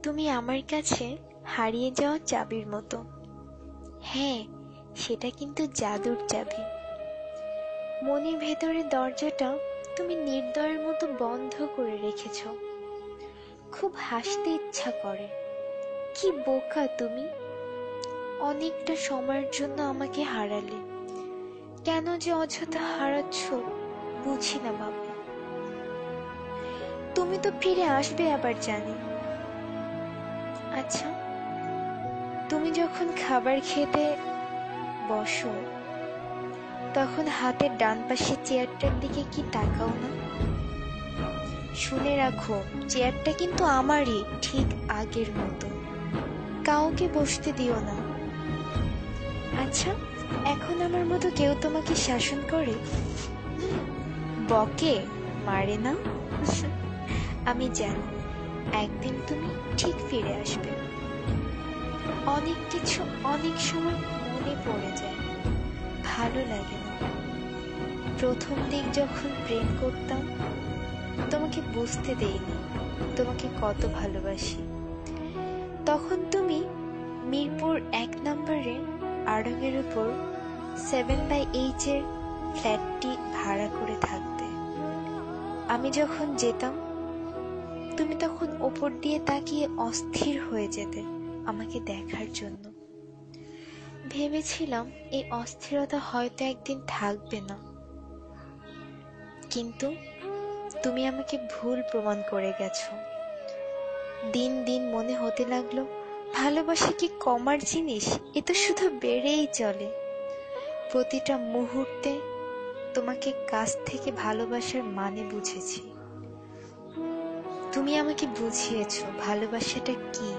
তুমি আমার কাছে হারিয়ে যাওয়া চাবির মতো। হ্যাঁ, সেটা কিন্তু জাদুর চাবি। মনের ভেতরের দরজাটা তুমি নির্দয়ের মতো বন্ধ করে রেখেছ। খুব হাসতে ইচ্ছা করে। কি বোকা তুমি! অনেকটা সময়ের জন্য আমাকে হারালে। কেন যে অযথা হারাচ্ছ বুঝি না বাবা। তুমি তো ফিরে আসবে আবার জানি। আচ্ছা, তুমি যখন খাবার খেতে বসো তখন হাতের ডান পাশের চেয়ারটার দিকে কি তাকাও না? শুনে রাখো, চেয়ারটা কিন্তু আমারই, ঠিক আগের মতো। কাউকে বসতে দিও না। আচ্ছা, এখন আমার মতো কেউ তোমাকে শাসন করে? বকে, মারে না? আমি জানি একদিন তুমি ঠিক ফিরে আসবে। অনেক কিছু অনেক সময় মনে পড়ে যায়, ভালো লাগে না। প্রথম দিক যখন প্রেম করতাম তোমাকে বুঝতে দেইনি তোমাকে কত ভালোবাসি। তখন তুমি মিরপুর 1 নম্বরের আড়ঙের উপর 7/8 এর ফ্ল্যাটটি ভাড়া করে থাকতে। আমি যখন যেতাম তুমি তখন ওপর দিয়ে তাকিয়ে অস্থির হয়ে যেতে আমাকে দেখার জন্য। ভেবেছিলাম এই অস্থিরতা হয়তো একদিন থাকবে না, কিন্তু তুমি আমাকে ভুল প্রমাণ করে গেছো। দিন দিন মনে হতে লাগলো ভালোবাসা কি কমার জিনিস? এ তো শুধু বেড়েই চলে। প্রতিটা মুহূর্তে তোমাকে কাছ থেকে ভালোবাসার মানে বুঝেছি। তুমি আমাকে বুঝিয়েছো ভালোবাসাটা কি।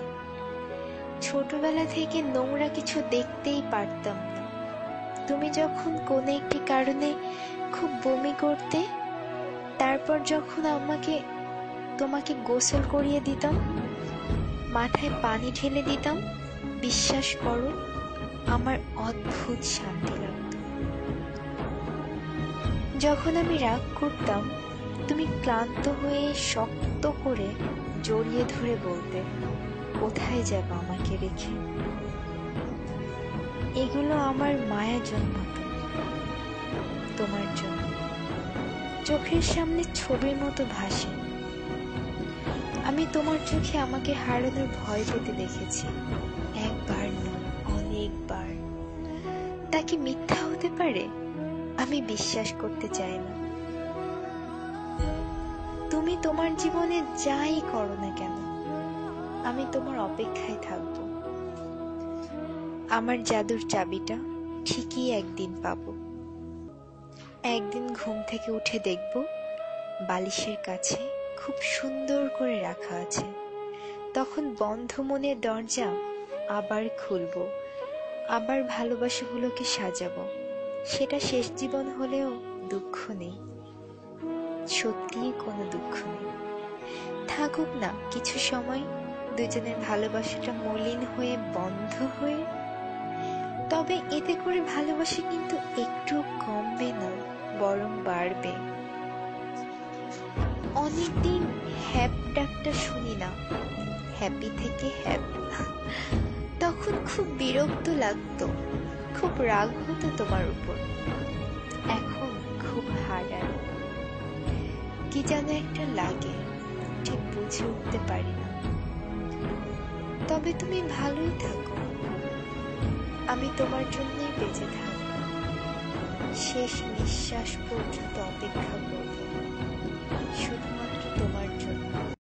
ছোটবেলা থেকে নোংরা কিছু দেখতেই পারতাম না। তুমি যখন কোনো একটি কারণে খুব বমি করতে, তারপর যখন তোমাকে গোসল করিয়ে দিতাম, মাথায় পানি ঢেলে দিতাম, বিশ্বাস করো আমার অদ্ভুত শান্তি লাগত। যখন আমি রাগ করতাম তুমি ক্লান্ত হয়ে শক্ত করে জড়িয়ে ধরে বলতে, কোথায় যাবো আমাকে রেখে? এগুলো আমার মায়া জন্মাতো তোমার জন্য। চোখের সামনে ছবির মতো ভাসে। আমি তোমার চোখে আমাকে হারানোর ভয় পেতে দেখেছি, একবার নয় অনেকবার। তা কি মিথ্যা হতে পারে? আমি বিশ্বাস করতে চাই না। তুমি তোমার জীবনে যাই করো না কেন আমি তোমার অপেক্ষায় থাকবো। আমার জাদুর চাবিটা ঠিকই একদিন পাবো। একদিন ঘুম থেকে উঠে দেখব বালিশের কাছে খুব সুন্দর করে রাখা আছে। তখন বন্ধ মনের দরজা আবার খুলবো, আবার ভালোবাসাগুলোকে সাজাবো। সেটা শেষ জীবন হলেও দুঃখ নেই, সত্যিই কোনো দুঃখ নেই। থাকুক না কিছু সময় দুজনের ভালোবাসাটা মলিন হয়ে বন্ধ হয়ে, তবে এতে করে ভালোবাসা কিন্তু একটু কমবে না, বরং বাড়বে। অনেকদিন হ্যাপ ডাকটা শুনি না, হ্যাপি থেকে হ্যাপ। তখন খুব বিরক্ত লাগতো, খুব রাগ হতো তোমার উপর। এখন খুব হারায়, কি যেন একটা লাগে, ঠিক বুঝে উঠতে পারি না। তবে তুমি ভালোই থাকো, আমি তোমার জন্যই বেঁচে থাকবো। শেষ নিঃশ্বাস পর্যন্ত অপেক্ষা করব।